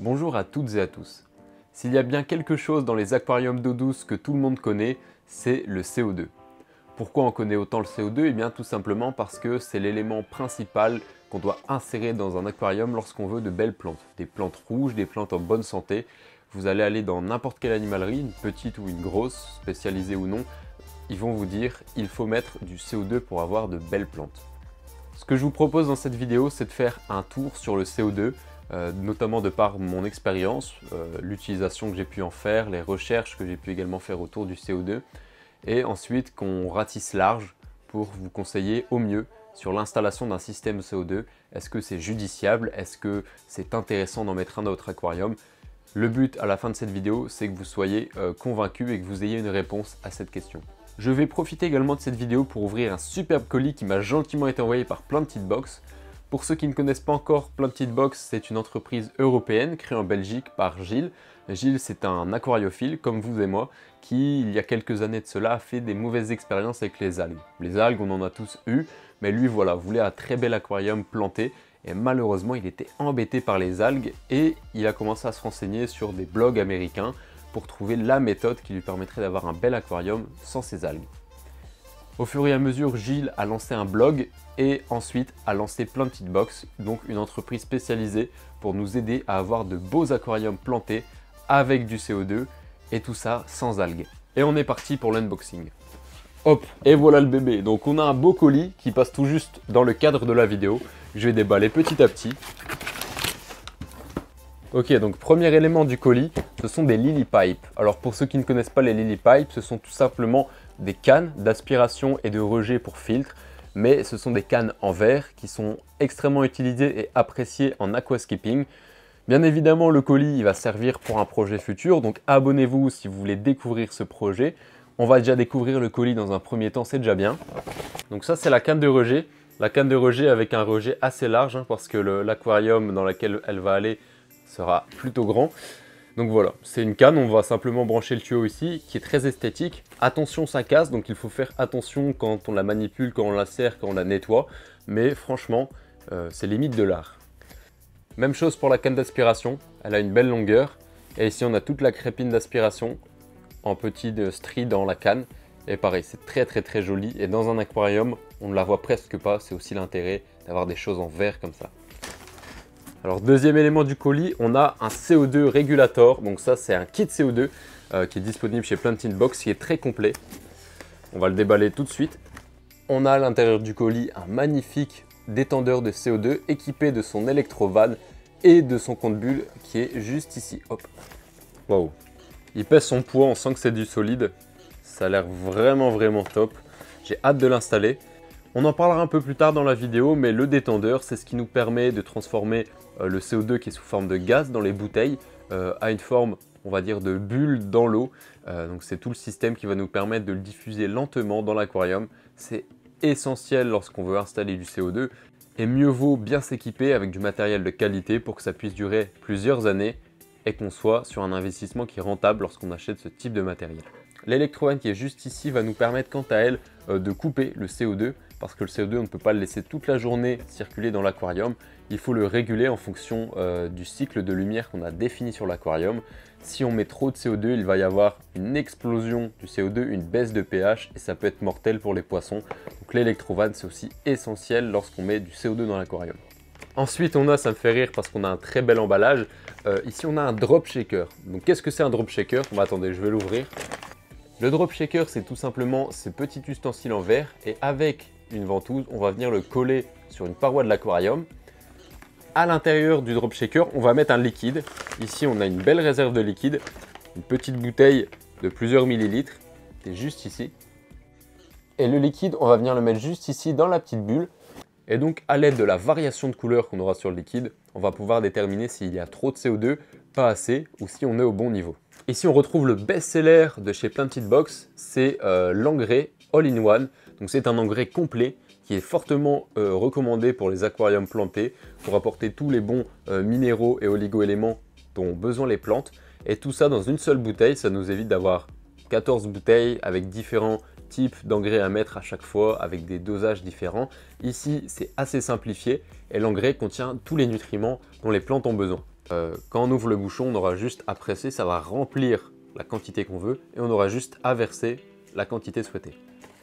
Bonjour à toutes et à tous. S'il y a bien quelque chose dans les aquariums d'eau douce que tout le monde connaît, c'est le CO2. Pourquoi on connaît autant le CO2? Eh bien tout simplement parce que c'est l'élément principal qu'on doit insérer dans un aquarium lorsqu'on veut de belles plantes. Des plantes rouges, des plantes en bonne santé. Vous allez aller dans n'importe quelle animalerie, une petite ou une grosse, spécialisée ou non, ils vont vous dire il faut mettre du CO2 pour avoir de belles plantes. Ce que je vous propose dans cette vidéo, c'est de faire un tour sur le CO2, notamment de par mon expérience, l'utilisation que j'ai pu en faire, les recherches que j'ai pu également faire autour du CO2, et ensuite qu'on ratisse large pour vous conseiller au mieux sur l'installation d'un système CO2. Est-ce que c'est judiciable? Est-ce que c'est intéressant d'en mettre un dans votre aquarium? Le but à la fin de cette vidéo, c'est que vous soyez convaincu et que vous ayez une réponse à cette question. Je vais profiter également de cette vidéo pour ouvrir un superbe colis qui m'a gentiment été envoyé par Planted Box. Pour ceux qui ne connaissent pas encore, Planted Box, c'est une entreprise européenne créée en Belgique par Gilles. Gilles, c'est un aquariophile comme vous et moi qui, il y a quelques années de cela, a fait des mauvaises expériences avec les algues. Les algues, on en a tous eu, mais lui, voilà, voulait un très bel aquarium planté. Et malheureusement, il était embêté par les algues et il a commencé à se renseigner sur des blogs américains pour trouver la méthode qui lui permettrait d'avoir un bel aquarium sans ces algues. Au fur et à mesure, Gilles a lancé un blog et ensuite a lancé Planted Box, donc une entreprise spécialisée pour nous aider à avoir de beaux aquariums plantés avec du CO2 et tout ça sans algues. Et on est parti pour l'unboxing. Hop, et voilà le bébé. Donc on a un beau colis qui passe tout juste dans le cadre de la vidéo. Je vais déballer petit à petit. Ok, donc premier élément du colis, ce sont des Lily Pipes. Alors pour ceux qui ne connaissent pas les Lily Pipes, ce sont tout simplement des cannes d'aspiration et de rejet pour filtre, mais ce sont des cannes en verre qui sont extrêmement utilisées et appréciées en aquascaping. Bien évidemment, le colis il va servir pour un projet futur, donc abonnez-vous si vous voulez découvrir ce projet. On va déjà découvrir le colis dans un premier temps, c'est déjà bien. Donc ça c'est la canne de rejet. La canne de rejet avec un rejet assez large parce que l'aquarium dans lequel elle va aller sera plutôt grand. Donc voilà, c'est une canne, on va simplement brancher le tuyau ici qui est très esthétique. Attention, ça casse, donc il faut faire attention quand on la manipule, quand on la serre, quand on la nettoie. Mais franchement, c'est limite de l'art. Même chose pour la canne d'aspiration, elle a une belle longueur. Et ici on a toute la crépine d'aspiration en petits stries dans la canne. Et pareil, c'est très joli. Et dans un aquarium, on ne la voit presque pas. C'est aussi l'intérêt d'avoir des choses en verre comme ça. Alors deuxième élément du colis, on a un CO2 régulator. Donc ça c'est un kit CO2 qui est disponible chez Planted Box, qui est très complet. On va le déballer tout de suite. On a à l'intérieur du colis un magnifique détendeur de CO2 équipé de son électrovanne et de son compte-bulle qui est juste ici. Hop. Waouh. Il pèse son poids, on sent que c'est du solide. Ça a l'air vraiment top. J'ai hâte de l'installer. On en parlera un peu plus tard dans la vidéo, mais le détendeur, c'est ce qui nous permet de transformer le CO2 qui est sous forme de gaz dans les bouteilles à une forme, on va dire, de bulle dans l'eau. Donc c'est tout le système qui va nous permettre de le diffuser lentement dans l'aquarium. C'est essentiel lorsqu'on veut installer du CO2 et mieux vaut bien s'équiper avec du matériel de qualité pour que ça puisse durer plusieurs années et qu'on soit sur un investissement qui est rentable lorsqu'on achète ce type de matériel. L'électrovanne qui est juste ici va nous permettre quant à elle de couper le CO2 parce que le CO2 on ne peut pas le laisser toute la journée circuler dans l'aquarium. Il faut le réguler en fonction du cycle de lumière qu'on a défini sur l'aquarium. Si on met trop de CO2, il va y avoir une explosion du CO2, une baisse de pH et ça peut être mortel pour les poissons. Donc l'électrovanne c'est aussi essentiel lorsqu'on met du CO2 dans l'aquarium. Ensuite on a, ça me fait rire parce qu'on a un très bel emballage. Ici on a un drop shaker. Donc qu'est-ce que c'est un drop shaker? Attendez, je vais l'ouvrir. Le drop shaker, c'est tout simplement ce petit ustensile en verre et avec une ventouse, on va venir le coller sur une paroi de l'aquarium. À l'intérieur du drop shaker, on va mettre un liquide. Ici, on a une belle réserve de liquide, une petite bouteille de plusieurs millilitres, qui est juste ici. Et le liquide, on va venir le mettre juste ici dans la petite bulle. Et donc, à l'aide de la variation de couleur qu'on aura sur le liquide, on va pouvoir déterminer s'il y a trop de CO2, pas assez, ou si on est au bon niveau. Ici, on retrouve le best-seller de chez Planted Box, c'est l'engrais All-in-One. Donc c'est un engrais complet qui est fortement recommandé pour les aquariums plantés, pour apporter tous les bons minéraux et oligo-éléments dont ont besoin les plantes. Et tout ça dans une seule bouteille, ça nous évite d'avoir 14 bouteilles avec différents types d'engrais à mettre à chaque fois, avec des dosages différents. Ici, c'est assez simplifié et l'engrais contient tous les nutriments dont les plantes ont besoin. Quand on ouvre le bouchon, on aura juste à presser, ça va remplir la quantité qu'on veut et on aura juste à verser la quantité souhaitée.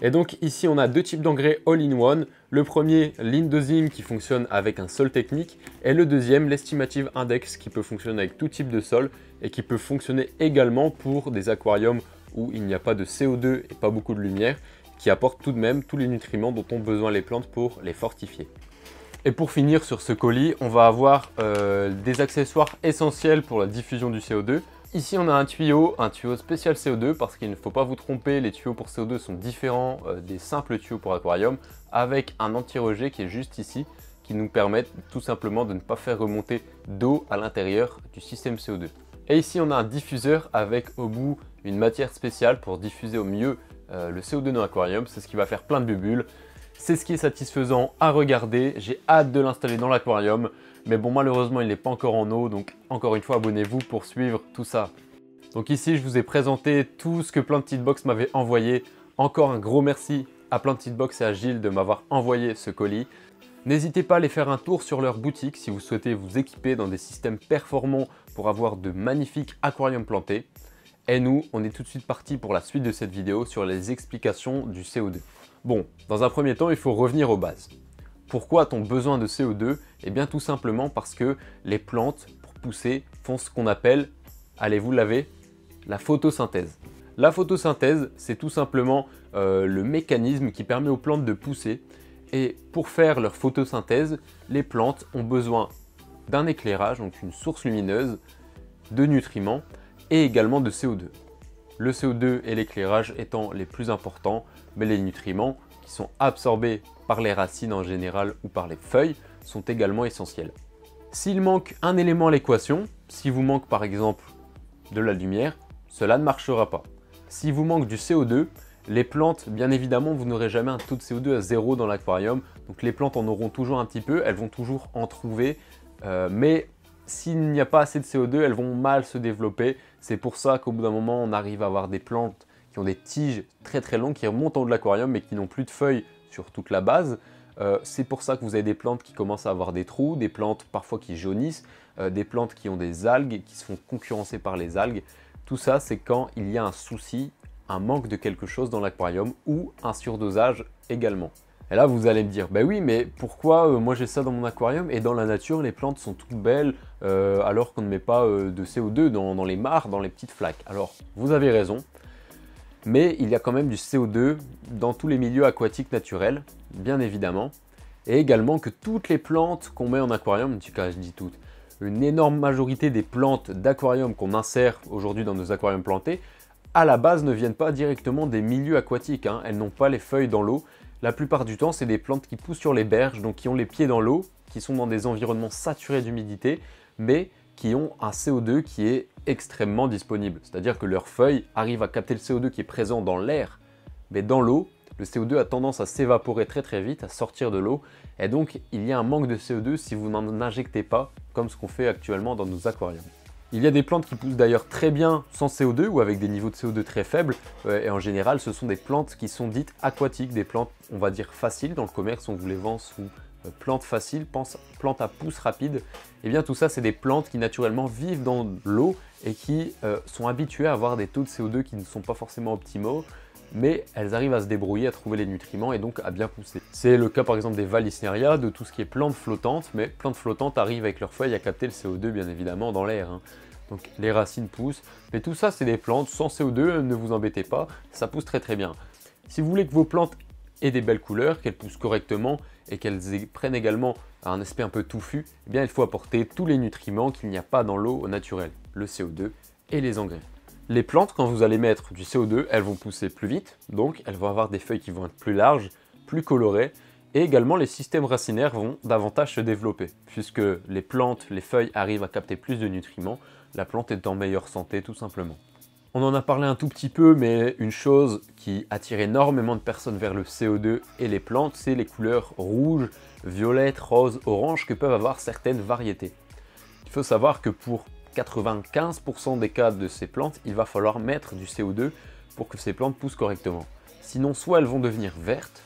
Et donc ici on a deux types d'engrais all-in-one. Le premier, l'Indozim qui fonctionne avec un sol technique et le deuxième, l'Estimative Index qui peut fonctionner avec tout type de sol et qui peut fonctionner également pour des aquariums où il n'y a pas de CO2 et pas beaucoup de lumière, qui apporte tout de même tous les nutriments dont ont besoin les plantes pour les fortifier. Et pour finir sur ce colis, on va avoir des accessoires essentiels pour la diffusion du CO2. Ici on a un tuyau spécial CO2 parce qu'il ne faut pas vous tromper, les tuyaux pour CO2 sont différents des simples tuyaux pour aquarium, avec un anti-rejet qui est juste ici, qui nous permet tout simplement de ne pas faire remonter d'eau à l'intérieur du système CO2. Et ici on a un diffuseur avec au bout une matière spéciale pour diffuser au mieux le CO2 dans l'aquarium, c'est ce qui va faire plein de bulles. C'est ce qui est satisfaisant à regarder, j'ai hâte de l'installer dans l'aquarium. Mais bon, malheureusement, il n'est pas encore en eau, donc encore une fois, abonnez-vous pour suivre tout ça. Donc ici, je vous ai présenté tout ce que Plantedbox m'avait envoyé. Encore un gros merci à Plantedbox et à Gilles de m'avoir envoyé ce colis. N'hésitez pas à aller faire un tour sur leur boutique si vous souhaitez vous équiper dans des systèmes performants pour avoir de magnifiques aquariums plantés. Et nous, on est tout de suite parti pour la suite de cette vidéo sur les explications du CO2. Bon, dans un premier temps, il faut revenir aux bases. Pourquoi a-t-on besoin de CO2? Eh bien tout simplement parce que les plantes, pour pousser, font ce qu'on appelle, allez vous l'avez, la photosynthèse. La photosynthèse, c'est tout simplement le mécanisme qui permet aux plantes de pousser. Et pour faire leur photosynthèse, les plantes ont besoin d'un éclairage, donc une source lumineuse, de nutriments et également de CO2. Le CO2 et l'éclairage étant les plus importants, mais les nutriments qui sont absorbés par les racines en général ou par les feuilles sont également essentiels. S'il manque un élément à l'équation, si vous manque par exemple de la lumière, cela ne marchera pas. Si vous manque du CO2, les plantes, bien évidemment, vous n'aurez jamais un taux de CO2 à 0 dans l'aquarium, donc les plantes en auront toujours un petit peu, elles vont toujours en trouver, mais s'il n'y a pas assez de CO2, elles vont mal se développer. C'est pour ça qu'au bout d'un moment, on arrive à avoir des plantes qui ont des tiges très très longues qui remontent en haut de l'aquarium mais qui n'ont plus de feuilles sur toute la base. C'est pour ça que vous avez des plantes qui commencent à avoir des trous, des plantes parfois qui jaunissent, des plantes qui ont des algues, qui se font concurrencer par les algues. Tout ça, c'est quand il y a un souci, un manque de quelque chose dans l'aquarium ou un surdosage également. Et là, vous allez me dire, bah oui, mais pourquoi moi j'ai ça dans mon aquarium et dans la nature, les plantes sont toutes belles alors qu'on ne met pas de CO2 dans les mares, dans les petites flaques? Alors, vous avez raison. Mais il y a quand même du CO2 dans tous les milieux aquatiques naturels, bien évidemment. Et également que toutes les plantes qu'on met en aquarium, en tout cas je dis toutes, une énorme majorité des plantes d'aquarium qu'on insère aujourd'hui dans nos aquariums plantés, à la base ne viennent pas directement des milieux aquatiques, hein. Elles n'ont pas les feuilles dans l'eau. La plupart du temps, c'est des plantes qui poussent sur les berges, donc qui ont les pieds dans l'eau, qui sont dans des environnements saturés d'humidité, mais qui ont un CO2 qui est extrêmement disponible. C'est-à-dire que leurs feuilles arrivent à capter le CO2 qui est présent dans l'air, mais dans l'eau, le CO2 a tendance à s'évaporer très très vite, à sortir de l'eau, et donc il y a un manque de CO2 si vous n'en injectez pas, comme ce qu'on fait actuellement dans nos aquariums. Il y a des plantes qui poussent d'ailleurs très bien sans CO2 ou avec des niveaux de CO2 très faibles, et en général ce sont des plantes qui sont dites aquatiques, des plantes on va dire faciles, dans le commerce on vous les vend sous plantes faciles, plantes à pousse rapide. Et bien tout ça c'est des plantes qui naturellement vivent dans l'eau et qui sont habituées à avoir des taux de CO2 qui ne sont pas forcément optimaux, mais elles arrivent à se débrouiller, à trouver les nutriments et donc à bien pousser. C'est le cas par exemple des Vallisneria, de tout ce qui est plantes flottantes, mais plantes flottantes arrivent avec leurs feuilles à capter le CO2 bien évidemment dans l'air, hein. Donc les racines poussent, mais tout ça c'est des plantes sans CO2, ne vous embêtez pas, ça pousse très très bien. Si vous voulez que vos plantes aient des belles couleurs, qu'elles poussent correctement et qu'elles prennent également un aspect un peu touffu, eh bien il faut apporter tous les nutriments qu'il n'y a pas dans l'eau au naturel, le CO2 et les engrais. Les plantes, quand vous allez mettre du CO2, elles vont pousser plus vite, donc elles vont avoir des feuilles qui vont être plus larges, plus colorées, et également les systèmes racinaires vont davantage se développer, puisque les plantes, les feuilles arrivent à capter plus de nutriments, la plante est en meilleure santé tout simplement. On en a parlé un tout petit peu, mais une chose qui attire énormément de personnes vers le CO2 et les plantes, c'est les couleurs rouge, violette, rose, orange que peuvent avoir certaines variétés. Il faut savoir que pour 95% des cas de ces plantes, il va falloir mettre du CO2 pour que ces plantes poussent correctement. Sinon, soit elles vont devenir vertes,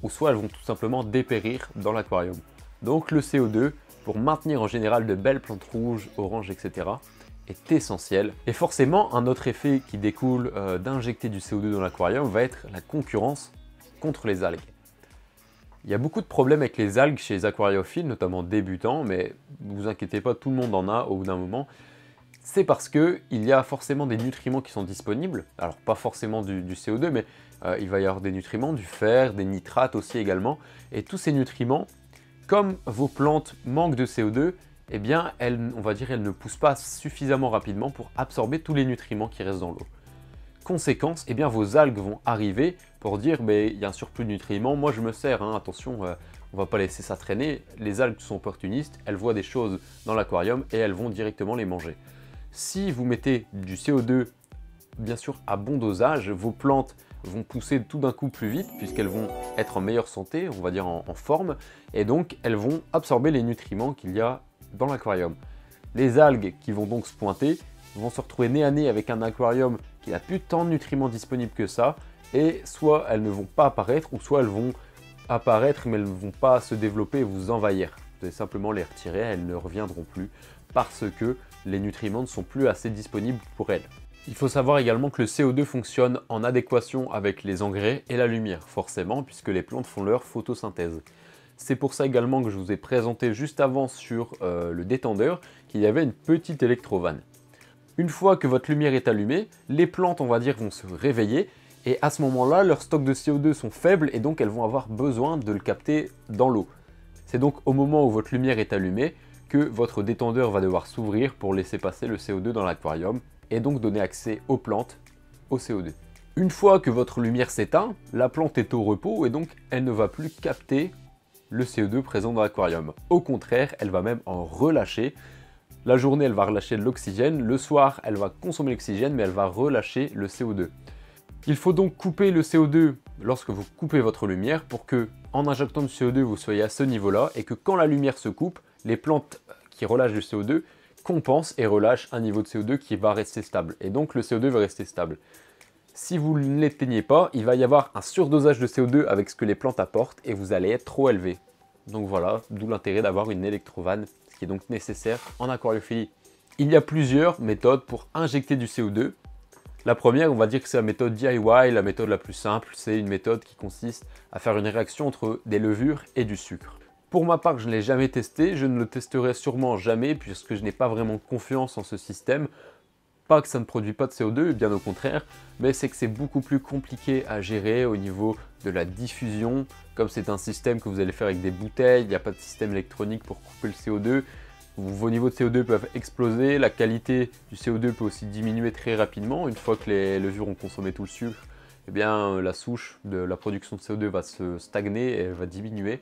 ou soit elles vont tout simplement dépérir dans l'aquarium. Donc le CO2 pour maintenir en général de belles plantes rouges, oranges, etc. est essentiel. Et forcément, un autre effet qui découle d'injecter du CO2 dans l'aquarium va être la concurrence contre les algues. Il y a beaucoup de problèmes avec les algues chez les aquariophiles, notamment débutants, mais ne vous inquiétez pas, tout le monde en a au bout d'un moment. C'est parce qu'il y a forcément des nutriments qui sont disponibles, alors pas forcément du CO2, mais il va y avoir des nutriments, du fer, des nitrates aussi également, et tous ces nutriments, comme vos plantes manquent de CO2, eh bien, on va dire, elles ne poussent pas suffisamment rapidement pour absorber tous les nutriments qui restent dans l'eau. Conséquence, eh bien, vos algues vont arriver pour dire il y a un surplus de nutriments, moi je me sers, hein, attention, on ne va pas laisser ça traîner. Les algues sont opportunistes, elles voient des choses dans l'aquarium et elles vont directement les manger. Si vous mettez du CO2, bien sûr à bon dosage, vos plantes vont pousser tout d'un coup plus vite puisqu'elles vont être en meilleure santé, on va dire en forme, et donc elles vont absorber les nutriments qu'il y a dans l'aquarium. Les algues qui vont donc se pointer vont se retrouver nez à nez avec un aquarium qui n'a plus tant de nutriments disponibles que ça, et soit elles ne vont pas apparaître, ou soit elles vont apparaître mais elles ne vont pas se développer et vous envahir. Vous allez simplement les retirer, elles ne reviendront plus parce que les nutriments ne sont plus assez disponibles pour elles. Il faut savoir également que le CO2 fonctionne en adéquation avec les engrais et la lumière, forcément, puisque les plantes font leur photosynthèse. C'est pour ça également que je vous ai présenté juste avant sur le détendeur qu'il y avait une petite électrovanne. Une fois que votre lumière est allumée, les plantes, on va dire, vont se réveiller et à ce moment-là, leurs stocks de CO2 sont faibles et donc elles vont avoir besoin de le capter dans l'eau. C'est donc au moment où votre lumière est allumée que votre détendeur va devoir s'ouvrir pour laisser passer le CO2 dans l'aquarium et donc donner accès aux plantes au CO2. Une fois que votre lumière s'éteint, la plante est au repos et donc elle ne va plus capter le CO2 présent dans l'aquarium. Au contraire, elle va même en relâcher. La journée, elle va relâcher de l'oxygène, le soir, elle va consommer l'oxygène, mais elle va relâcher le CO2. Il faut donc couper le CO2 lorsque vous coupez votre lumière pour que, en injectant du CO2, vous soyez à ce niveau-là et que quand la lumière se coupe, les plantes qui relâchent du CO2 compensent et relâchent un niveau de CO2 qui va rester stable. Et donc le CO2 va rester stable. Si vous ne l'éteignez pas, il va y avoir un surdosage de CO2 avec ce que les plantes apportent et vous allez être trop élevé. Donc voilà, d'où l'intérêt d'avoir une électrovanne, ce qui est donc nécessaire en aquariophilie. Il y a plusieurs méthodes pour injecter du CO2. La première, on va dire que c'est la méthode DIY, la méthode la plus simple. C'est une méthode qui consiste à faire une réaction entre des levures et du sucre. Pour ma part, je ne l'ai jamais testé, je ne le testerai sûrement jamais puisque je n'ai pas vraiment confiance en ce système. Pas que ça ne produit pas de CO2, bien au contraire, mais c'est que c'est beaucoup plus compliqué à gérer au niveau de la diffusion. Comme c'est un système que vous allez faire avec des bouteilles, il n'y a pas de système électronique pour couper le CO2. Vos niveaux de CO2 peuvent exploser, la qualité du CO2 peut aussi diminuer très rapidement. Une fois que les levures ont consommé tout le sucre, eh bien, la souche de la production de CO2 va se stagner et elle va diminuer.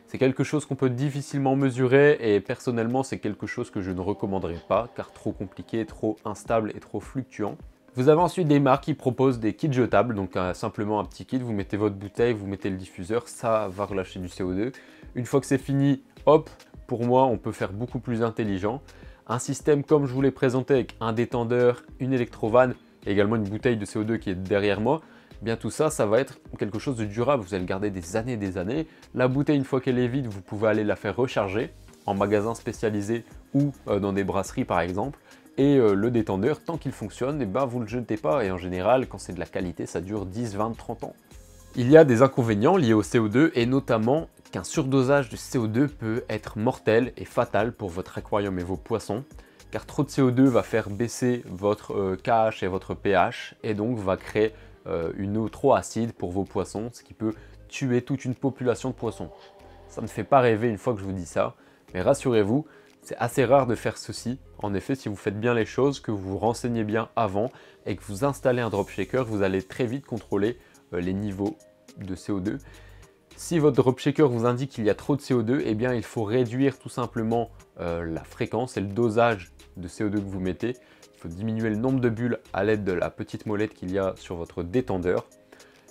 C'est quelque chose qu'on peut difficilement mesurer et personnellement c'est quelque chose que je ne recommanderais pas car trop compliqué, trop instable et trop fluctuant. Vous avez ensuite des marques qui proposent des kits jetables, donc simplement un petit kit, vous mettez votre bouteille, vous mettez le diffuseur, ça va relâcher du CO2. Une fois que c'est fini, hop, pour moi on peut faire beaucoup plus intelligent. Un système comme je vous l'ai présenté avec un détendeur, une électrovanne et également une bouteille de CO2 qui est derrière moi, bien tout ça, ça va être quelque chose de durable, vous allez le garder des années et des années. La bouteille, une fois qu'elle est vide, vous pouvez aller la faire recharger en magasin spécialisé ou dans des brasseries par exemple. Et le détendeur, tant qu'il fonctionne, vous ne le jetez pas et en général, quand c'est de la qualité, ça dure 10, 20, 30 ans. Il y a des inconvénients liés au CO2 et notamment qu'un surdosage de CO2 peut être mortel et fatal pour votre aquarium et vos poissons. Car trop de CO2 va faire baisser votre KH et votre pH et donc va créer une eau trop acide pour vos poissons, ce qui peut tuer toute une population de poissons. Ça ne fait pas rêver une fois que je vous dis ça, mais rassurez-vous, c'est assez rare de faire ceci. En effet, si vous faites bien les choses, que vous vous renseignez bien avant et que vous installez un drop shaker, vous allez très vite contrôler les niveaux de CO2. Si votre drop shaker vous indique qu'il y a trop de CO2, eh bien il faut réduire tout simplement la fréquence et le dosage de CO2 que vous mettez. Il faut diminuer le nombre de bulles à l'aide de la petite molette qu'il y a sur votre détendeur.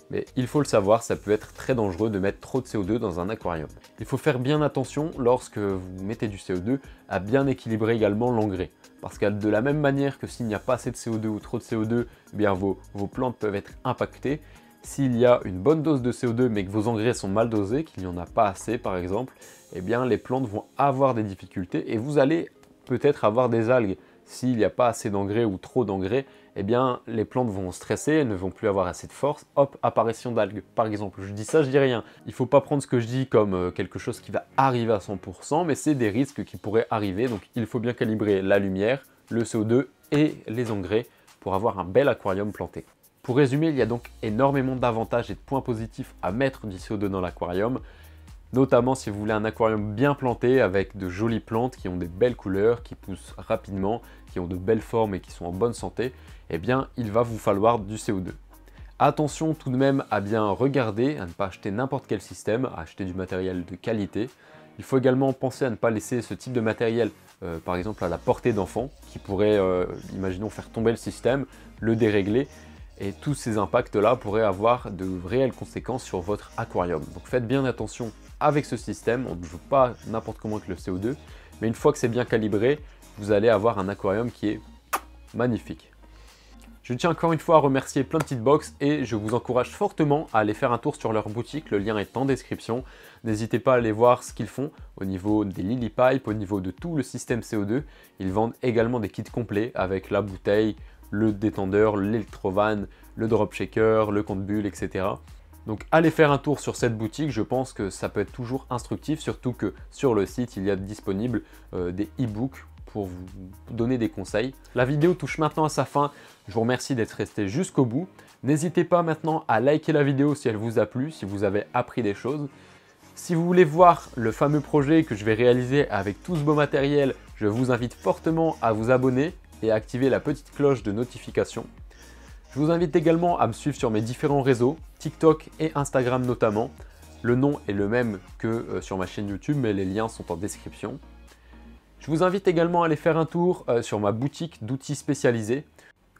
Mais il faut le savoir, ça peut être très dangereux de mettre trop de CO2 dans un aquarium. Il faut faire bien attention lorsque vous mettez du CO2 à bien équilibrer également l'engrais. Parce que de la même manière que s'il n'y a pas assez de CO2 ou trop de CO2, eh bien vos plantes peuvent être impactées. S'il y a une bonne dose de CO2 mais que vos engrais sont mal dosés, qu'il n'y en a pas assez par exemple, eh bien les plantes vont avoir des difficultés et vous allez peut-être avoir des algues. S'il n'y a pas assez d'engrais ou trop d'engrais, eh bien les plantes vont stresser, elles ne vont plus avoir assez de force, hop, apparition d'algues. Par exemple, je dis ça, je dis rien. Il ne faut pas prendre ce que je dis comme quelque chose qui va arriver à 100%, mais c'est des risques qui pourraient arriver, donc il faut bien calibrer la lumière, le CO2 et les engrais pour avoir un bel aquarium planté. Pour résumer, il y a donc énormément d'avantages et de points positifs à mettre du CO2 dans l'aquarium, notamment si vous voulez un aquarium bien planté avec de jolies plantes qui ont des belles couleurs, qui poussent rapidement, qui ont de belles formes et qui sont en bonne santé, eh bien il va vous falloir du CO2. Attention tout de même à bien regarder, à ne pas acheter n'importe quel système, à acheter du matériel de qualité. Il faut également penser à ne pas laisser ce type de matériel, par exemple à la portée d'enfants, qui pourrait, imaginons, faire tomber le système, le dérégler, et tous ces impacts-là pourraient avoir de réelles conséquences sur votre aquarium. Donc faites bien attention avec ce système, on ne joue pas n'importe comment avec le CO2, mais une fois que c'est bien calibré, vous allez avoir un aquarium qui est magnifique. Je tiens encore une fois à remercier Plein de Petites Box et je vous encourage fortement à aller faire un tour sur leur boutique, le lien est en description. N'hésitez pas à aller voir ce qu'ils font au niveau des lily pipes, au niveau de tout le système CO2. Ils vendent également des kits complets avec la bouteille, le détendeur, l'électrovan, le drop shaker, le compte-bulle, etc. Donc allez faire un tour sur cette boutique, je pense que ça peut être toujours instructif, surtout que sur le site il y a disponible des e-books pour vous donner des conseils. La vidéo touche maintenant à sa fin, je vous remercie d'être resté jusqu'au bout. N'hésitez pas maintenant à liker la vidéo si elle vous a plu, si vous avez appris des choses. Si vous voulez voir le fameux projet que je vais réaliser avec tout ce beau matériel, je vous invite fortement à vous abonner et à activer la petite cloche de notification. Je vous invite également à me suivre sur mes différents réseaux, TikTok et Instagram notamment. Le nom est le même que sur ma chaîne YouTube, mais les liens sont en description. Je vous invite également à aller faire un tour sur ma boutique d'outils spécialisés.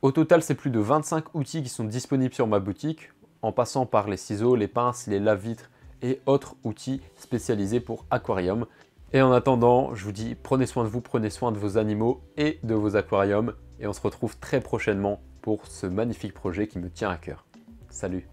Au total, c'est plus de 25 outils qui sont disponibles sur ma boutique, en passant par les ciseaux, les pinces, les lave-vitres et autres outils spécialisés pour aquarium. Et en attendant, je vous dis prenez soin de vous, prenez soin de vos animaux et de vos aquariums. Et on se retrouve très prochainement pour ce magnifique projet qui me tient à cœur. Salut!